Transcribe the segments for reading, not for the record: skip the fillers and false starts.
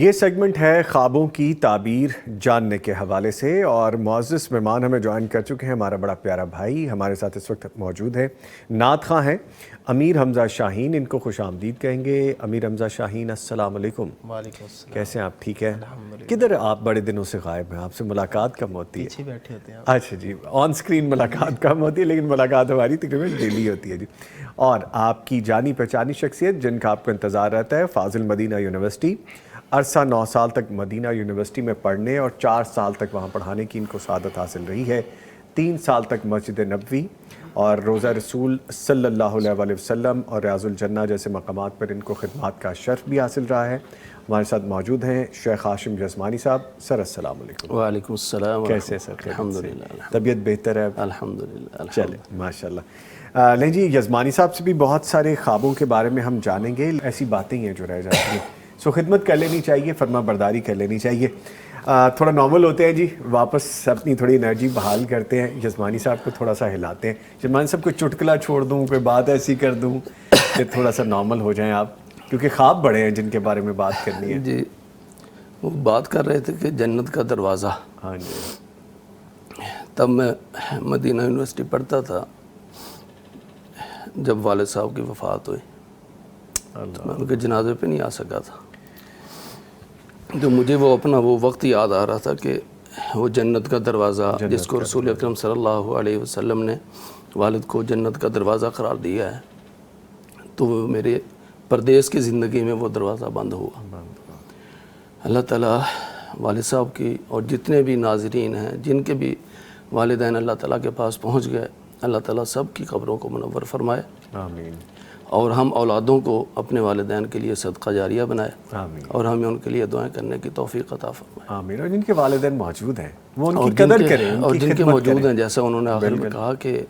یہ سیگمنٹ ہے خوابوں کی تعبیر جاننے کے حوالے سے، اور معزز مہمان ہمیں جوائن کر چکے ہیں۔ ہمارا بڑا پیارا بھائی ہمارے ساتھ اس وقت موجود ہے، نعت خواں ہیں امیر حمزہ شاہین، ان کو خوش آمدید کہیں گے۔ امیر حمزہ شاہین، السلام علیکم۔ وعلیکم السلام۔ کیسے ہیں آپ؟ ٹھیک ہے؟ کدھر آپ بڑے دنوں سے غائب ہیں؟ آپ سے ملاقات کم ہوتی ہے؟ پیچھے بیٹھے ہوتے ہیں۔ اچھا جی، آن سکرین ملاقات کم ہوتی ہے، لیکن ملاقات ہماری تقریباً ڈیلی ہوتی ہے جی۔ اور آپ کی جانی پہچانی شخصیت جن کا آپ کو انتظار رہتا ہے، فاضل مدینہ یونیورسٹی، عرصہ 9 سال تک مدینہ یونیورسٹی میں پڑھنے اور 4 سال تک وہاں پڑھانے کی ان کو سعادت حاصل رہی ہے۔ 3 سال تک مسجد نبوی اور روضہ رسول صلی اللہ علیہ وآلہ وسلم اور ریاض الجنہ جیسے مقامات پر ان کو خدمات کا شرف بھی حاصل رہا ہے۔ ہمارے ساتھ موجود ہیں شیخ ہاشم یزمانی صاحب۔ سر السلام علیکم۔ وعلیکم السلام۔ کیسے ہیں سر؟ الحمدللہ، طبیعت بہتر ہے؟ الحمدللہ۔ چلے ماشاءاللہ۔ لیں جی، یزمانی صاحب سے بھی بہت سارے خوابوں کے بارے میں ہم جانیں گے، ایسی باتیں ہیں جو رہ جاتی ہیں، سو خدمت کر لینی چاہیے، فرما برداری کر لینی چاہیے۔ تھوڑا نارمل ہوتے ہیں جی، واپس اپنی تھوڑی انرجی بحال کرتے ہیں، یزمانی صاحب کو تھوڑا سا ہلاتے ہیں۔ یزمانی صاحب کو چٹکلا چھوڑ دوں، کوئی بات ایسی کر دوں کہ تھوڑا سا نارمل ہو جائیں آپ، کیونکہ خواب بڑے ہیں جن کے بارے میں بات کرنی ہے۔ جی، وہ بات کر رہے تھے کہ جنت کا دروازہ۔ ہاں جی۔ تب میں مدینہ یونیورسٹی پڑھتا تھا جب والد صاحب کی وفات ہوئی، میں ان کے جنازے پہ نہیں آ سکا تھا، تو مجھے وہ اپنا وہ وقت یاد آ رہا تھا کہ وہ جنت کا دروازہ جس کو رسول اکرم صلی اللہ علیہ وسلم نے والد کو جنت کا دروازہ قرار دیا ہے، تو وہ میرے پردیس کی زندگی میں وہ دروازہ بند ہوا۔ اللہ تعالیٰ والد صاحب کی اور جتنے بھی ناظرین ہیں جن کے بھی والدین اللہ تعالیٰ کے پاس پہنچ گئے، اللہ تعالیٰ سب کی قبروں کو منور فرمائے، آمین۔ اور ہم اولادوں کو اپنے والدین کے لیے صدقہ جاریہ بنائے، آمین۔ اور ہمیں ان کے لیے دعائیں کرنے کی توفیق عطا فرمائے۔ آمین۔ اور جن کے والدین موجود ہیں وہ ان اور کی قدر کریں، اور ان کی جن کے خدمت موجود کریں۔ ہیں، جیسا انہوں نے آخر میں کہا کہ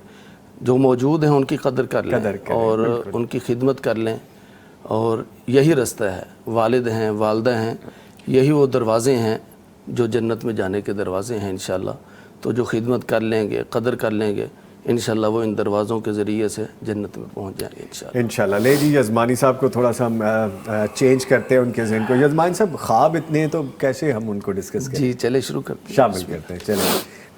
جو موجود ہیں ان کی قدر کر لیں اور ان کی خدمت کر لیں، اور یہی رستہ ہے۔ والد ہیں، والدہ ہیں، یہی وہ دروازے ہیں جو جنت میں جانے کے دروازے ہیں انشاءاللہ۔ تو جو خدمت کر لیں گے، قدر کر لیں گے، انشاءاللہ وہ ان دروازوں کے ذریعے سے جنت میں پہنچ جائیں گے انشاءاللہ۔ انشاءاللہ۔ لے جی، یزمانی صاحب کو تھوڑا سا ہم چینج کرتے ہیں ان کے ذہن کو۔ یزمانی صاحب، خواب اتنے ہیں تو کیسے ہم ان کو ڈسکس کریں؟ جی چلے شروع کرتے ہیں، شامل کرتے ہیں۔ چلیں،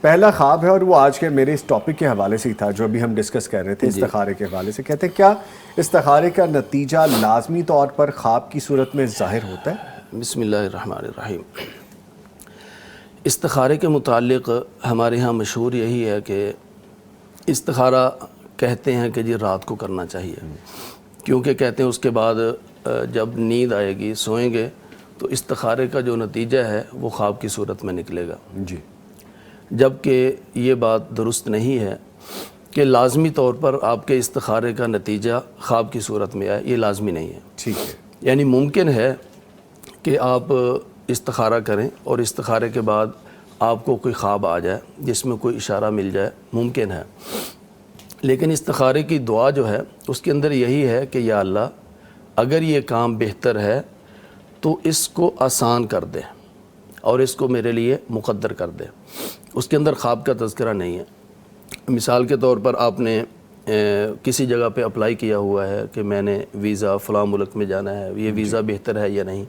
پہلا خواب ہے اور وہ آج کے میرے اس ٹاپک کے حوالے سے ہی تھا جو ابھی ہم ڈسکس کر رہے تھے، استخارے کے حوالے سے۔ کہتے ہیں کیا استخارے کا نتیجہ لازمی طور پر خواب کی صورت میں ظاہر ہوتا ہے؟ بسم اللہ الرحمن الرحیم۔ استخارے کے متعلق ہمارے ہاں مشہور یہی ہے کہ استخارہ کہتے ہیں کہ جی رات کو کرنا چاہیے، کیونکہ کہتے ہیں اس کے بعد جب نیند آئے گی، سوئیں گے، تو استخارے کا جو نتیجہ ہے وہ خواب کی صورت میں نکلے گا۔ جی۔ جبکہ یہ بات درست نہیں ہے کہ لازمی طور پر آپ کے استخارے کا نتیجہ خواب کی صورت میں آئے، یہ لازمی نہیں ہے۔ ٹھیک ہے۔ یعنی ممکن ہے کہ آپ استخارہ کریں اور استخارے کے بعد آپ کو کوئی خواب آ جائے جس میں کوئی اشارہ مل جائے، ممکن ہے، لیکن استخارے کی دعا جو ہے اس کے اندر یہی ہے کہ یا اللہ اگر یہ کام بہتر ہے تو اس کو آسان کر دے اور اس کو میرے لیے مقدر کر دے۔ اس کے اندر خواب کا تذکرہ نہیں ہے۔ مثال کے طور پر آپ نے کسی جگہ پہ اپلائی کیا ہوا ہے کہ میں نے ویزا فلاں ملک میں جانا ہے، یہ ویزا بہتر ہے یا نہیں۔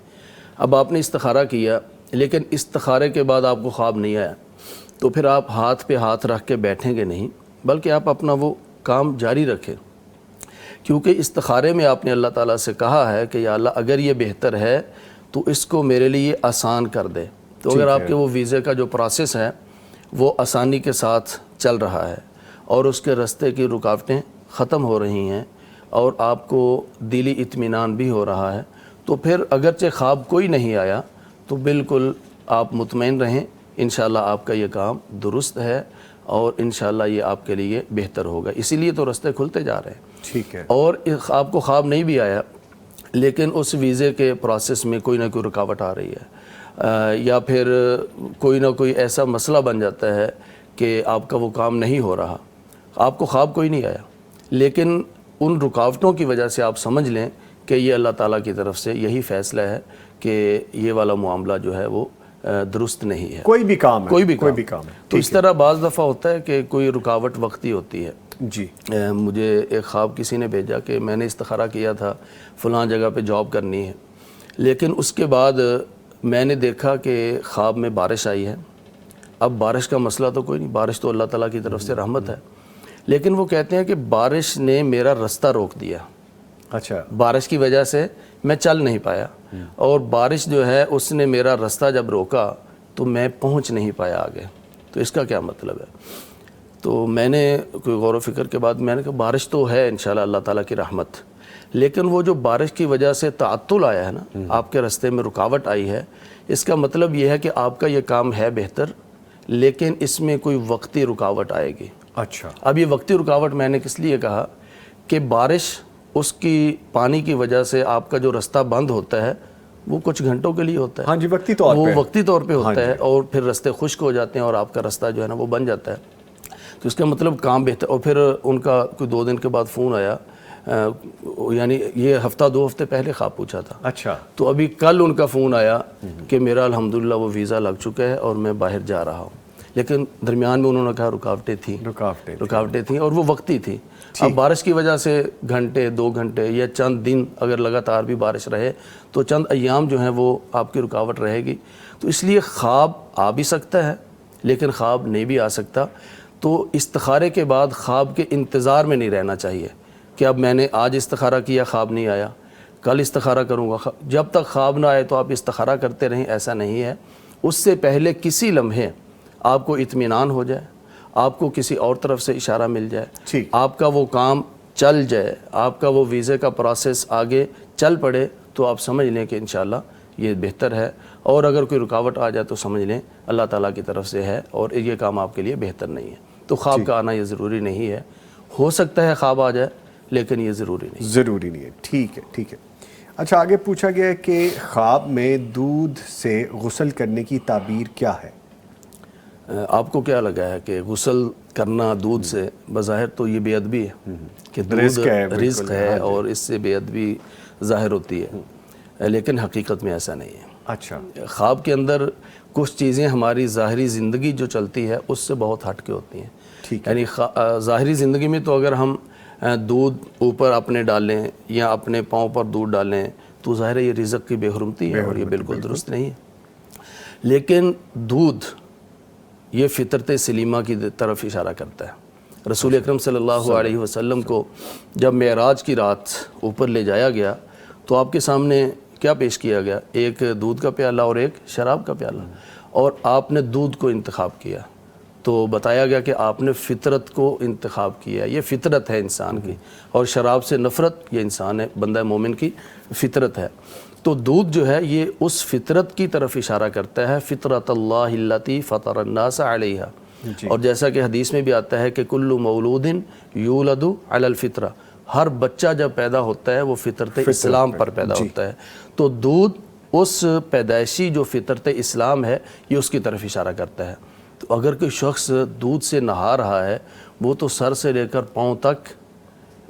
اب آپ نے استخارہ کیا، لیکن استخارے کے بعد آپ کو خواب نہیں آیا، تو پھر آپ ہاتھ پہ ہاتھ رکھ کے بیٹھیں گے نہیں، بلکہ آپ اپنا وہ کام جاری رکھیں، کیونکہ استخارے میں آپ نے اللہ تعالیٰ سے کہا ہے کہ یا اللہ اگر یہ بہتر ہے تو اس کو میرے لیے آسان کر دے۔ تو اگر آپ کے وہ ویزے کا جو پروسیس ہے وہ آسانی کے ساتھ چل رہا ہے اور اس کے راستے کی رکاوٹیں ختم ہو رہی ہیں اور آپ کو دلی اطمینان بھی ہو رہا ہے، تو پھر اگرچہ خواب کوئی نہیں آیا تو بالکل آپ مطمئن رہیں، انشاءاللہ آپ کا یہ کام درست ہے اور انشاءاللہ یہ آپ کے لیے بہتر ہوگا۔ اسی لیے تو راستے کھلتے جا رہے ہیں۔ ٹھیک ہے۔ اور آپ کو خواب نہیں بھی آیا لیکن اس ویزے کے پروسیس میں کوئی نہ کوئی رکاوٹ آ رہی ہے، یا پھر کوئی نہ کوئی ایسا مسئلہ بن جاتا ہے کہ آپ کا وہ کام نہیں ہو رہا، آپ کو خواب کوئی نہیں آیا، لیکن ان رکاوٹوں کی وجہ سے آپ سمجھ لیں کہ یہ اللہ تعالیٰ کی طرف سے یہی فیصلہ ہے کہ یہ والا معاملہ جو ہے وہ درست نہیں ہے۔ کوئی بھی کام ہے، کوئی بھی کام ہے۔ تو اس طرح بعض دفعہ ہوتا ہے کہ کوئی رکاوٹ وقتی ہوتی ہے۔ جی۔ مجھے ایک خواب کسی نے بھیجا کہ میں نے استخارہ کیا تھا فلاں جگہ پہ جاب کرنی ہے، لیکن اس کے بعد میں نے دیکھا کہ خواب میں بارش آئی ہے. اب بارش کا مسئلہ تو کوئی نہیں, بارش تو اللہ تعالیٰ کی طرف سے رحمت ہے, لیکن وہ کہتے ہیں کہ بارش نے میرا رستہ روک دیا. اچھا, بارش کی وجہ سے میں چل نہیں پایا, اور بارش جو ہے اس نے میرا رستہ جب روکا تو میں پہنچ نہیں پایا آگے. تو اس کا کیا مطلب ہے؟ تو میں نے کوئی غور و فکر کے بعد میں نے کہا بارش تو ہے انشاءاللہ اللہ تعالیٰ کی رحمت, لیکن وہ جو بارش کی وجہ سے تعطل آیا ہے نا, آپ کے راستے میں رکاوٹ آئی ہے, اس کا مطلب یہ ہے کہ آپ کا یہ کام ہے بہتر, لیکن اس میں کوئی وقتی رکاوٹ آئے گی. اچھا, اب یہ وقتی رکاوٹ میں نے کس لیے کہا کہ بارش اس کی پانی کی وجہ سے آپ کا جو رستہ بند ہوتا ہے وہ کچھ گھنٹوں کے لیے ہوتا ہے. ہاں جی, وقتی طور وہ پہ, وقتی طور پہ ہوتا ہے, اور پھر رستے خشک ہو جاتے ہیں اور آپ کا رستہ جو ہے نا وہ بن جاتا ہے. تو اس کا مطلب کام بہتر. اور پھر ان کا کوئی 2 دن کے بعد فون آیا, یعنی یہ ہفتہ 2 ہفتے پہلے خواب پوچھا تھا. اچھا, تو ابھی کل ان کا فون آیا کہ میرا الحمدللہ وہ ویزا لگ چکا ہے اور میں باہر جا رہا ہوں. لیکن درمیان میں انہوں نے کہا رکاوٹیں تھیں اور وہ وقتی تھی. اب بارش کی وجہ سے گھنٹے 2 گھنٹے یا چند دن اگر لگاتار بھی بارش رہے تو چند ایام جو ہیں وہ آپ کی رکاوٹ رہے گی. تو اس لیے خواب آ بھی سکتا ہے لیکن خواب نہیں بھی آ سکتا. تو استخارے کے بعد خواب کے انتظار میں نہیں رہنا چاہیے کہ اب میں نے آج استخارہ کیا خواب نہیں آیا, کل استخارہ کروں گا. جب تک خواب نہ آئے تو آپ استخارہ کرتے رہیں, ایسا نہیں ہے. اس سے پہلے کسی لمحے آپ کو اطمینان ہو جائے, آپ کو کسی اور طرف سے اشارہ مل جائے, آپ کا وہ کام چل جائے, آپ کا وہ ویزے کا پروسیس آگے چل پڑے, تو آپ سمجھ لیں کہ انشاءاللہ یہ بہتر ہے. اور اگر کوئی رکاوٹ آ جائے تو سمجھ لیں اللہ تعالیٰ کی طرف سے ہے اور یہ کام آپ کے لیے بہتر نہیں ہے. تو خواب کا آنا یہ ضروری نہیں ہے, ہو سکتا ہے خواب آ جائے لیکن یہ ضروری نہیں ہے. ٹھیک ہے, ٹھیک ہے. اچھا, آگے پوچھا گیا ہے کہ خواب میں دودھ سے غسل کرنے کی تعبیر کیا ہے؟ آپ کو کیا لگا ہے کہ غسل کرنا دودھ سے بظاہر تو یہ بے ادبی ہے کہ دودھ رزق ہے اور اس سے بے ادبی ظاہر ہوتی ہے, لیکن حقیقت میں ایسا نہیں ہے. اچھا, خواب کے اندر کچھ چیزیں ہماری ظاہری زندگی جو چلتی ہے اس سے بہت ہٹ کے ہوتی ہیں. یعنی ظاہری زندگی میں تو اگر ہم دودھ اوپر اپنے ڈالیں یا اپنے پاؤں پر دودھ ڈالیں تو ظاہر ہے یہ رزق کی بے حرمتی ہے اور یہ بالکل درست نہیں ہے. لیکن دودھ یہ فطرت سلیمہ کی طرف اشارہ کرتا ہے. رسول اکرم صلی اللہ علیہ وسلم کو جب معراج کی رات اوپر لے جایا گیا تو آپ کے سامنے کیا پیش کیا گیا؟ ایک دودھ کا پیالہ اور ایک شراب کا پیالہ, اور آپ نے دودھ کو انتخاب کیا. تو بتایا گیا کہ آپ نے فطرت کو انتخاب کیا, یہ فطرت ہے انسان کی, اور شراب سے نفرت یہ انسان ہے, بندہ مومن کی فطرت ہے. تو دودھ جو ہے یہ اس فطرت کی طرف اشارہ کرتا ہے, فطرت اللہ التی فطر الناس علیہا. اور جیسا کہ حدیث میں بھی آتا ہے کہ کل مولود یولد علی الفطرہ, ہر بچہ جب پیدا ہوتا ہے وہ فطرت اسلام پر پیدا ہوتا ہے. تو دودھ اس پیدائشی جو فطرت اسلام ہے یہ اس کی طرف اشارہ کرتا ہے. تو اگر کوئی شخص دودھ سے نہا رہا ہے وہ تو سر سے لے کر پاؤں تک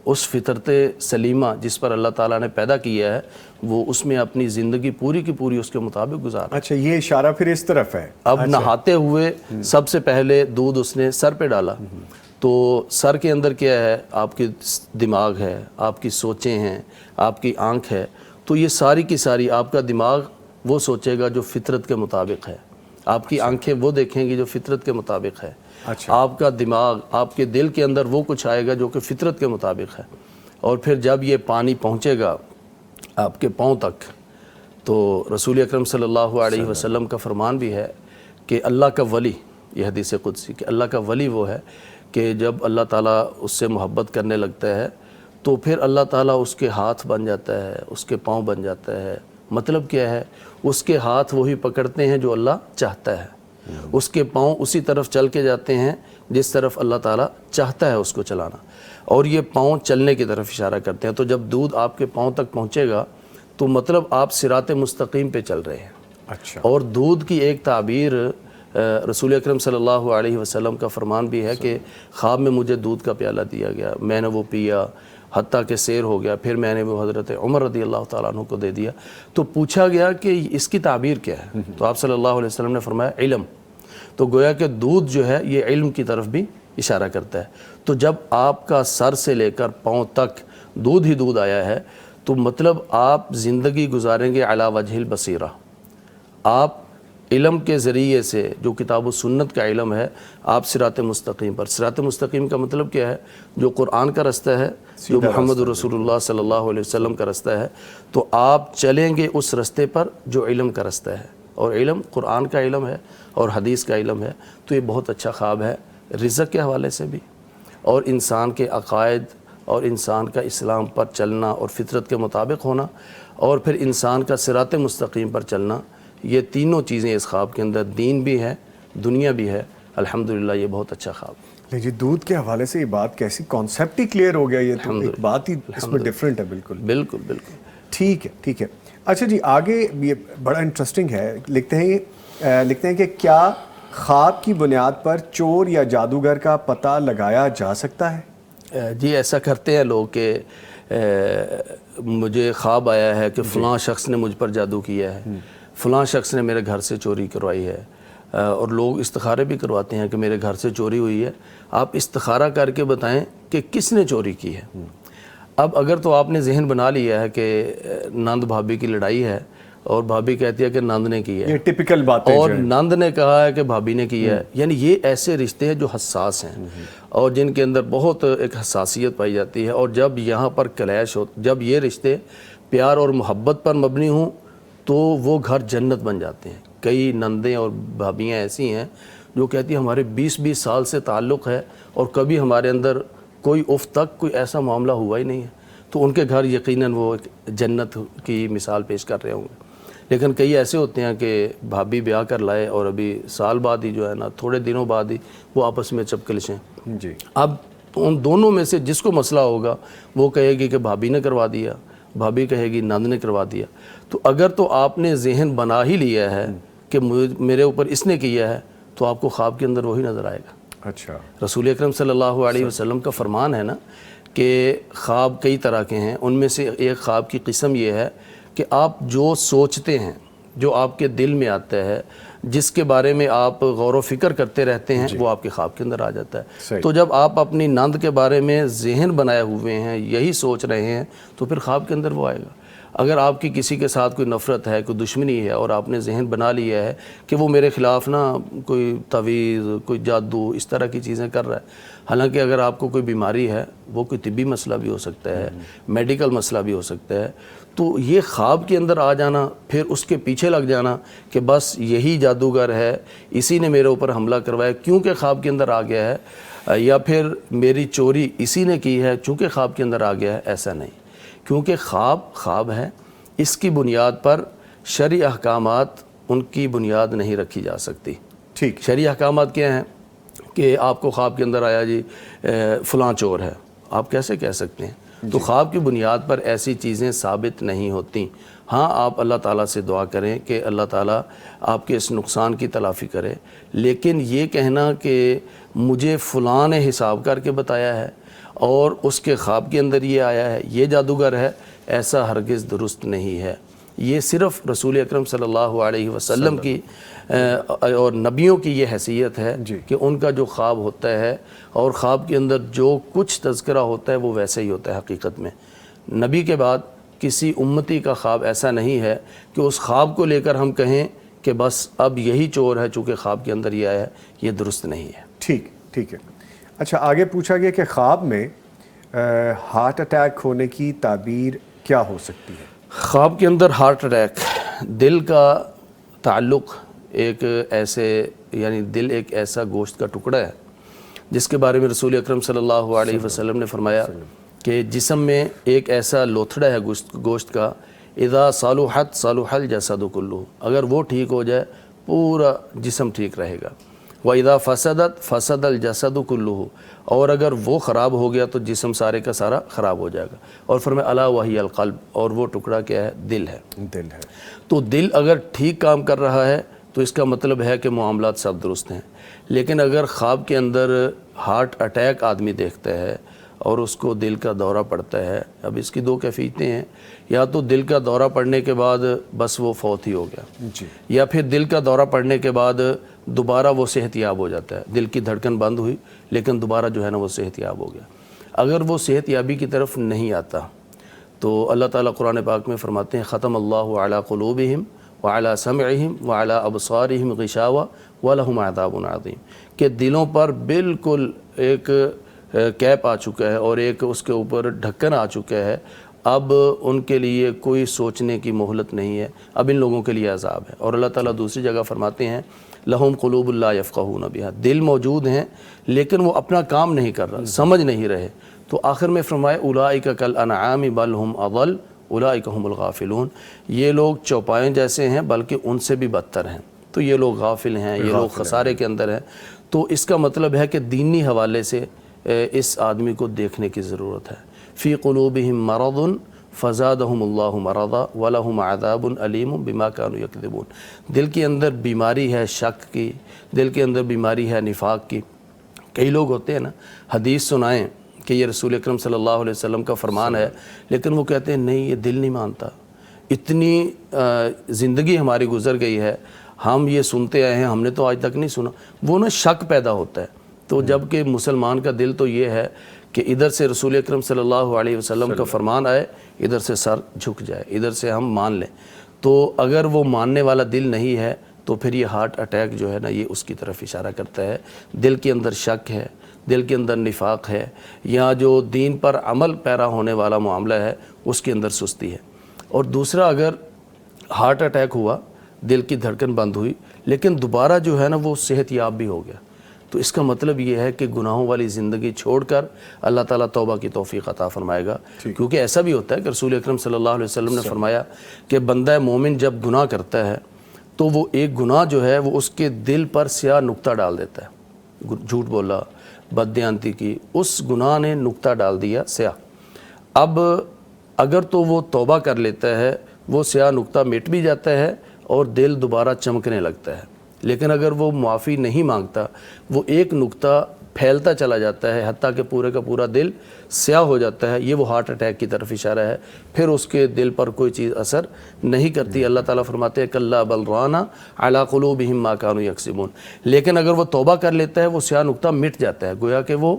اس فطرت سلیمہ جس پر اللہ تعالیٰ نے پیدا کیا ہے وہ اس میں اپنی زندگی پوری کی پوری اس کے مطابق گزارا. اچھا, یہ اشارہ پھر اس طرف ہے. اب نہاتے ہوئے سب سے پہلے دودھ اس نے سر پہ ڈالا, تو سر کے اندر کیا ہے؟ آپ کی دماغ ہے, آپ کی سوچیں ہیں, آپ کی آنکھ ہے. تو یہ ساری کی ساری آپ کا دماغ وہ سوچے گا جو فطرت کے مطابق ہے, آپ کی آنکھیں وہ دیکھیں گی جو فطرت کے مطابق ہے, آپ کا دماغ, آپ کے دل کے اندر وہ کچھ آئے گا جو کہ فطرت کے مطابق ہے. اور پھر جب یہ پانی پہنچے گا آپ کے پاؤں تک تو رسول اکرم صلی اللہ علیہ وسلم کا فرمان بھی ہے کہ اللہ کا ولی, یہ حدیث قدسی کہ اللہ کا ولی وہ ہے کہ جب اللہ تعالیٰ اس سے محبت کرنے لگتا ہے تو پھر اللہ تعالیٰ اس کے ہاتھ بن جاتا ہے, اس کے پاؤں بن جاتا ہے. مطلب کیا ہے؟ اس کے ہاتھ وہی پکڑتے ہیں جو اللہ چاہتا ہے, اس کے پاؤں اسی طرف چل کے جاتے ہیں جس طرف اللہ تعالیٰ چاہتا ہے اس کو چلانا, اور یہ پاؤں چلنے کی طرف اشارہ کرتے ہیں. تو جب دودھ آپ کے پاؤں تک پہنچے گا تو مطلب آپ صراط مستقیم پہ چل رہے ہیں. اچھا, اور دودھ کی ایک تعبیر رسول اکرم صلی اللہ علیہ وسلم کا فرمان بھی ہے کہ خواب میں مجھے دودھ کا پیالہ دیا گیا, میں نے وہ پیا حتیٰ کہ سیر ہو گیا, پھر میں نے وہ حضرت عمر رضی اللہ تعالیٰ عنہ کو دے دیا. تو پوچھا گیا کہ اس کی تعبیر کیا ہے؟ تو آپ صلی اللہ علیہ وسلم نے فرمایا علم. تو گویا کہ دودھ جو ہے یہ علم کی طرف بھی اشارہ کرتا ہے. تو جب آپ کا سر سے لے کر پاؤں تک دودھ ہی دودھ آیا ہے تو مطلب آپ زندگی گزاریں گے علی وجہ البصیرہ, آپ علم کے ذریعے سے جو کتاب و سنت کا علم ہے آپ صراط مستقیم پر، صراط مستقیم کا مطلب کیا ہے؟ جو قرآن کا رستہ ہے، جو محمد رسول اللہ صلی اللہ علیہ وسلم کا رستہ ہے، تو آپ چلیں گے اس رستے پر جو علم کا رستہ ہے، اور علم قرآن کا علم ہے اور حدیث کا علم ہے. تو یہ بہت اچھا خواب ہے رزق کے حوالے سے بھی، اور انسان کے عقائد اور انسان کا اسلام پر چلنا اور فطرت کے مطابق ہونا، اور پھر انسان کا صراط مستقیم پر چلنا. یہ تینوں چیزیں اس خواب کے اندر، دین بھی ہے، دنیا بھی ہے. الحمدللہ یہ بہت اچھا خواب. نہیں جی، دودھ کے حوالے سے یہ بات کیسی کانسیپٹ ہی کلیئر ہو گیا، یہ تو ایک بات ہی اس میں ڈیفرنٹ ہے بالکل. بالکل بالکل. ٹھیک ہے ٹھیک ہے. اچھا جی، آگے یہ بڑا انٹرسٹنگ ہے. لکھتے ہیں کہ کیا خواب کی بنیاد پر چور یا جادوگر کا پتہ لگایا جا سکتا ہے؟ جی ایسا کرتے ہیں لوگ کہ مجھے خواب آیا ہے کہ فلاں شخص نے مجھ پر جادو کیا ہے، فلاں شخص نے میرے گھر سے چوری کروائی ہے، اور لوگ استخارے بھی کرواتے ہیں کہ میرے گھر سے چوری ہوئی ہے، آپ استخارہ کر کے بتائیں کہ کس نے چوری کی ہے. اب اگر تو آپ نے ذہن بنا لیا ہے کہ نند بھابھی کی لڑائی ہے اور بھابھی کہتی ہے کہ نند نے کی ہے، یہ ٹپیکل باتیں اور نند نے کہا ہے کہ بھابھی نے کی ہے، یعنی یہ ایسے رشتے ہیں جو حساس ہیں اور جن کے اندر بہت ایک حساسیت پائی جاتی ہے. اور جب یہاں پر کلیش ہو، جب یہ رشتے پیار اور محبت پر مبنی ہوں تو وہ گھر جنت بن جاتے ہیں. کئی نندیں اور بھابیاں ایسی ہیں جو کہتی ہیں ہمارے 20 سال سے تعلق ہے اور کبھی ہمارے اندر کوئی اف تک کوئی ایسا معاملہ ہوا ہی نہیں ہے، تو ان کے گھر یقیناً وہ ایک جنت کی مثال پیش کر رہے ہوں گے. لیکن کئی ایسے ہوتے ہیں کہ بھابھی بیاہ کر لائے اور ابھی سال بعد ہی جو ہے نا، تھوڑے دنوں بعد ہی وہ آپس میں چپکلشیں. جی اب ان دونوں میں سے جس کو مسئلہ ہوگا وہ کہے گی کہ بھابھی نے کروا دیا، بھابھی کہے گی نند نے کروا دیا. تو اگر تو آپ نے ذہن بنا ہی لیا ہے کہ میرے اوپر اس نے کیا ہے، تو آپ کو خواب کے اندر وہی نظر آئے گا. اچھا. رسول اکرم صلی اللہ علیہ وسلم کا فرمان ہے نا کہ خواب کئی طرح کے ہیں. ان میں سے ایک خواب کی قسم یہ ہے کہ آپ جو سوچتے ہیں، جو آپ کے دل میں آتا ہے، جس کے بارے میں آپ غور و فکر کرتے رہتے ہیں، وہ آپ کے خواب کے اندر آ جاتا ہے. تو جب آپ اپنی نند کے بارے میں ذہن بنائے ہوئے ہیں، یہی سوچ رہے ہیں، تو پھر خواب کے اندر وہ آئے گا. اگر آپ کی کسی کے ساتھ کوئی نفرت ہے، کوئی دشمنی ہے، اور آپ نے ذہن بنا لیا ہے کہ وہ میرے خلاف نا کوئی تعویذ، کوئی جادو، اس طرح کی چیزیں کر رہا ہے، حالانکہ اگر آپ کو کوئی بیماری ہے، وہ کوئی طبی مسئلہ بھی ہو سکتا ہے، میڈیکل مسئلہ بھی ہو سکتا ہے، تو یہ خواب کے اندر آ جانا، پھر اس کے پیچھے لگ جانا کہ بس یہی جادوگر ہے، اسی نے میرے اوپر حملہ کروایا کیونکہ خواب کے اندر آ گیا ہے، یا پھر میری چوری اسی نے کی ہے چونکہ خواب کے اندر آ گیا ہے، ایسا نہیں. کیونکہ خواب ہے، اس کی بنیاد پر شرعی احکامات ان کی بنیاد نہیں رکھی جا سکتی. ٹھیک. شرعی احکامات کیا ہیں کہ آپ کو خواب کے اندر آیا جی فلاں چور ہے، آپ کیسے کہہ سکتے ہیں؟ تو خواب کی بنیاد پر ایسی چیزیں ثابت نہیں ہوتی. ہاں آپ اللہ تعالیٰ سے دعا کریں کہ اللہ تعالیٰ آپ کے اس نقصان کی تلافی کرے، لیکن یہ کہنا کہ مجھے فلاں نے حساب کر کے بتایا ہے اور اس کے خواب کے اندر یہ آیا ہے، یہ جادوگر ہے، ایسا ہرگز درست نہیں ہے. یہ صرف رسول اکرم صلی اللہ علیہ وسلم کی اور نبیوں کی یہ حیثیت ہے کہ ان کا جو خواب ہوتا ہے اور خواب کے اندر جو کچھ تذکرہ ہوتا ہے وہ ویسے ہی ہوتا ہے. حقیقت میں نبی کے بعد کسی امتی کا خواب ایسا نہیں ہے کہ اس خواب کو لے کر ہم کہیں کہ بس اب یہی چور ہے چونکہ خواب کے اندر یہ آیا ہے. یہ درست نہیں ہے. ٹھیک ہے. اچھا، آگے پوچھا گیا کہ خواب میں ہارٹ اٹیک ہونے کی تعبیر کیا ہو سکتی ہے؟ خواب کے اندر ہارٹ اٹیک، دل کا تعلق ایک ایسے، یعنی دل ایک ایسا گوشت کا ٹکڑا ہے جس کے بارے میں رسول اکرم صلی اللہ علیہ وسلم نے فرمایا کہ جسم میں ایک ایسا لوتھڑا ہے گوشت کا، اذا صلحت صلح الجسد کلہ، اگر وہ ٹھیک ہو جائے پورا جسم ٹھیک رہے گا. وَإِذَا فَسَدَتْ فَسَدَ الْجَسَدُ كُلُّهُ، اور اگر وہ خراب ہو گیا تو جسم سارے کا سارا خراب ہو جائے گا. اور فرمایا الا وَهِيَ الْقَلْبُ، اور وہ ٹکڑا کیا ہے؟ دل ہے. تو دل اگر ٹھیک کام کر رہا ہے تو اس کا مطلب ہے کہ معاملات سب درست ہیں. لیکن اگر خواب کے اندر ہارٹ اٹیک آدمی دیکھتا ہے اور اس کو دل کا دورہ پڑتا ہے، اب اس کی دو کیفیتیں ہیں، یا تو دل کا دورہ پڑنے کے بعد بس وہ فوت ہی ہو گیا، یا پھر دل کا دورہ پڑنے کے بعد دوبارہ وہ صحت یاب ہو جاتا ہے. دل کی دھڑکن بند ہوئی لیکن دوبارہ جو ہے نا وہ صحت یاب ہو گیا. اگر وہ صحت یابی کی طرف نہیں آتا تو اللہ تعالیٰ قرآن پاک میں فرماتے ہیں ختم اللہ علی قلوبہم وعلی سمعہم وعلی ابصارہم غشاوہ ولہم عذاب عظیم، کہ دلوں پر بالکل ایک کیپ آ چکا ہے اور ایک اس کے اوپر ڈھکن آ چکا ہے، اب ان کے لیے کوئی سوچنے کی مہلت نہیں ہے، اب ان لوگوں کے لیے عذاب ہے۔ اور اللہ تعالیٰ دوسری جگہ فرماتے ہیں لہم قلوب لا یفقہون بہا، دل موجود ہیں لیکن وہ اپنا کام نہیں کر رہا، سمجھ نہیں رہے۔ تو آخر میں فرمائے اولئک کالانعام بل ہم اضل اولئک هم الغافلون، یہ لوگ چوپائیں جیسے ہیں بلکہ ان سے بھی بدتر ہیں۔ تو یہ لوگ غافل ہیں، یہ لوگ خسارے کے اندر ہیں۔ تو اس کا مطلب ہے کہ دینی حوالے سے اس آدمی کو دیکھنے کی ضرورت ہے۔ فی قلوبہم مرض فزادہم اللہ مرضا ولہم عذاب علیم بما کانوا یکذبون، دل کے اندر بیماری ہے شک کی، دل کے اندر بیماری ہے نفاق کی۔ کئی لوگ ہوتے ہیں نا، حدیث سنائیں کہ یہ رسول اکرم صلی اللہ علیہ وسلم کا فرمان ہے، لیکن وہ کہتے ہیں نہیں یہ دل نہیں مانتا، اتنی زندگی ہماری گزر گئی ہے، ہم یہ سنتے آئے ہیں، ہم نے تو آج تک نہیں سنا۔ وہ نا شک پیدا ہوتا ہے۔ تو جب کہ مسلمان کا دل تو یہ ہے کہ ادھر سے رسول اکرم صلی اللہ علیہ وسلم کا فرمان آئے، ادھر سے سر جھک جائے، ادھر سے ہم مان لیں۔ تو اگر وہ ماننے والا دل نہیں ہے تو پھر یہ ہارٹ اٹیک جو ہے نا یہ اس کی طرف اشارہ کرتا ہے۔ دل کے اندر شک ہے، دل کے اندر نفاق ہے، یا جو دین پر عمل پیرا ہونے والا معاملہ ہے اس کے اندر سستی ہے۔ اور دوسرا، اگر ہارٹ اٹیک ہوا، دل کی دھڑکن بند ہوئی، لیکن دوبارہ جو ہے نا وہ صحت یاب بھی ہو گیا، تو اس کا مطلب یہ ہے کہ گناہوں والی زندگی چھوڑ کر اللہ تعالیٰ توبہ کی توفیق عطا فرمائے گا۔ کیونکہ ایسا بھی ہوتا ہے کہ رسول اکرم صلی اللہ علیہ وسلم نے فرمایا کہ بندہ مومن جب گناہ کرتا ہے تو وہ ایک گناہ جو ہے وہ اس کے دل پر سیاہ نقطہ ڈال دیتا ہے۔ جھوٹ بولا، بددیانتی کی، اس گناہ نے نقطہ ڈال دیا سیاہ۔ اب اگر تو وہ توبہ کر لیتا ہے، وہ سیاہ نقطہ مٹ بھی جاتا ہے اور دل دوبارہ چمکنے لگتا ہے۔ لیکن اگر وہ معافی نہیں مانگتا، وہ ایک نقطہ پھیلتا چلا جاتا ہے حتیٰ کہ پورے کا پورا دل سیاہ ہو جاتا ہے۔ یہ وہ ہارٹ اٹیک کی طرف اشارہ ہے، پھر اس کے دل پر کوئی چیز اثر نہیں کرتی۔ اللہ تعالیٰ فرماتے ہیں کلا بل ران علی قلوبہم ما کانوا یکسبون، لیکن اگر وہ توبہ کر لیتا ہے وہ سیاہ نقطہ مٹ جاتا ہے۔ گویا کہ وہ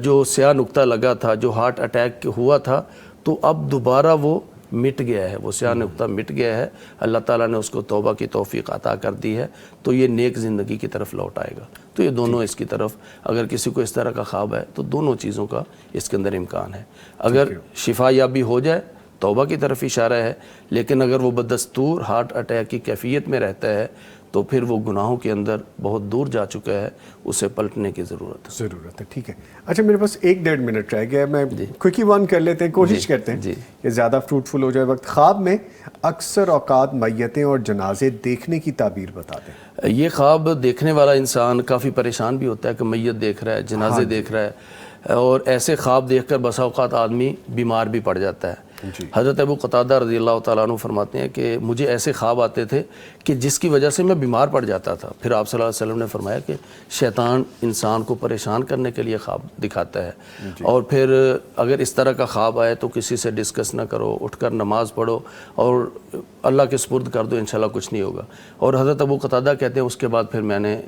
جو سیاہ نقطہ لگا تھا، جو ہارٹ اٹیک ہوا تھا، تو اب دوبارہ وہ مٹ گیا ہے، وہ سیاہ نقطہ مٹ گیا ہے، اللہ تعالیٰ نے اس کو توبہ کی توفیق عطا کر دی ہے، تو یہ نیک زندگی کی طرف لوٹ آئے گا۔ تو یہ دونوں اس کی طرف، اگر کسی کو اس طرح کا خواب ہے تو دونوں چیزوں کا اس کے اندر امکان ہے۔ اگر شفا یابی ہو جائے توبہ کی طرف اشارہ ہے، لیکن اگر وہ بدستور ہارٹ اٹیک کی کیفیت میں رہتا ہے تو پھر وہ گناہوں کے اندر بہت دور جا چکا ہے، اسے پلٹنے کی ضرورت ہے۔ ٹھیک ہے، اچھا میرے پاس 1-1.5 منٹ رہ گیا ہے، میں کوئکی ون کر لیتے ہیں، کوشش کرتے ہیں کہ زیادہ فروٹفل ہو جائے وقت۔ خواب میں اکثر اوقات میتیں اور جنازے دیکھنے کی تعبیر بتا دیں۔ یہ خواب دیکھنے والا انسان کافی پریشان بھی ہوتا ہے کہ میت دیکھ رہا ہے، جنازے دیکھ رہا ہے، اور ایسے خواب دیکھ کر بسا اوقات آدمی بیمار بھی پڑ جاتا ہے۔ حضرت ابو قتادہ رضی اللہ تعالیٰ عنہ فرماتے ہیں کہ مجھے ایسے خواب آتے تھے کہ جس کی وجہ سے میں بیمار پڑ جاتا تھا۔ پھر آپ صلی اللہ علیہ وسلم نے فرمایا کہ شیطان انسان کو پریشان کرنے کے لیے خواب دکھاتا ہے، اور پھر اگر اس طرح کا خواب آئے تو کسی سے ڈسکس نہ کرو، اٹھ کر نماز پڑھو اور اللہ کے سپرد کر دو، انشاءاللہ کچھ نہیں ہوگا۔ اور حضرت ابو قتادہ کہتے ہیں اس کے بعد پھر میں نے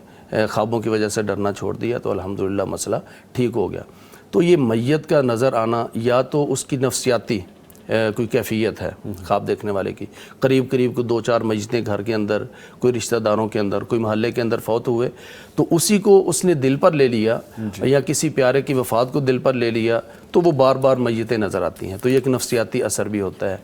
خوابوں کی وجہ سے ڈرنا چھوڑ دیا تو الحمدللہ مسئلہ ٹھیک ہو گیا۔ تو یہ میت کا نظر آنا یا تو اس کی نفسیاتی کوئی کیفیت ہے خواب دیکھنے والے کی، قریب قریب کو 2-4 میتیں گھر کے اندر، کوئی رشتہ داروں کے اندر، کوئی محلے کے اندر فوت ہوئے، تو اسی کو اس نے دل پر لے لیا، یا کسی پیارے کی وفات کو دل پر لے لیا، تو وہ بار بار میتیں نظر آتی ہیں۔ تو یہ ایک نفسیاتی اثر بھی ہوتا ہے۔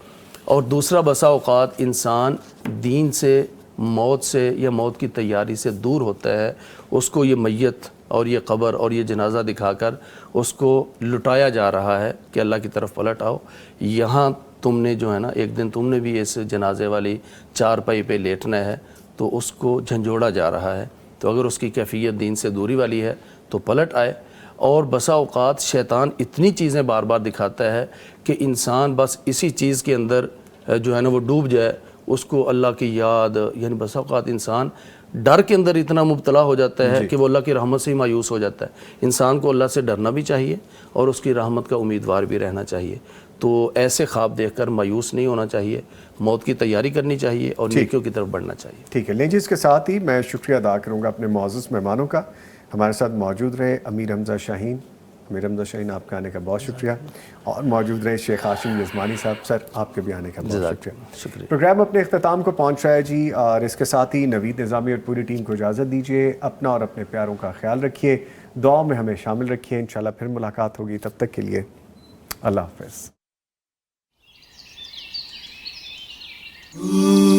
اور دوسرا، بسا اوقات انسان دین سے، موت سے یا موت کی تیاری سے دور ہوتا ہے، اس کو یہ میت اور یہ قبر اور یہ جنازہ دکھا کر اس کو لٹایا جا رہا ہے کہ اللہ کی طرف پلٹ آؤ، یہاں تم نے جو ہے نا ایک دن تم نے بھی اس جنازے والی چارپائی پہ لیٹنا ہے، تو اس کو جھنجھوڑا جا رہا ہے۔ تو اگر اس کی کیفیت دین سے دوری والی ہے تو پلٹ آئے۔ اور بسا اوقات شیطان اتنی چیزیں بار بار دکھاتا ہے کہ انسان بس اسی چیز کے اندر جو ہے نا وہ ڈوب جائے، اس کو اللہ کی یاد، یعنی بسا اوقات انسان ڈر کے اندر اتنا مبتلا ہو جاتا ہے کہ وہ اللہ کی رحمت سے ہی مایوس ہو جاتا ہے۔ انسان کو اللہ سے ڈرنا بھی چاہیے اور اس کی رحمت کا امیدوار بھی رہنا چاہیے۔ تو ایسے خواب دیکھ کر مایوس نہیں ہونا چاہیے، موت کی تیاری کرنی چاہیے اور نیکیوں کی طرف بڑھنا چاہیے۔ ٹھیک ہے، لیجیے اس کے ساتھ ہی میں شکریہ ادا کروں گا اپنے معزز مہمانوں کا، ہمارے ساتھ موجود رہے امیر حمزہ شاہین، امیر حمزہ شاہین آپ کا آنے کا بہت شکریہ، اور موجود رہے شیخ ہاشم یزمانی صاحب، سر آپ کے بھی آنے کا بہت شکریہ۔ پروگرام اپنے اختتام کو پہنچ رہا ہے جی، اور اس کے ساتھ ہی نوید نظامی اور پوری ٹیم کو اجازت دیجیے۔ اپنا اور اپنے پیاروں کا خیال رکھیے، دعا میں ہمیں شامل رکھیے، انشاءاللہ پھر ملاقات ہوگی، تب تک کے لیے اللہ حافظ۔ Ooh.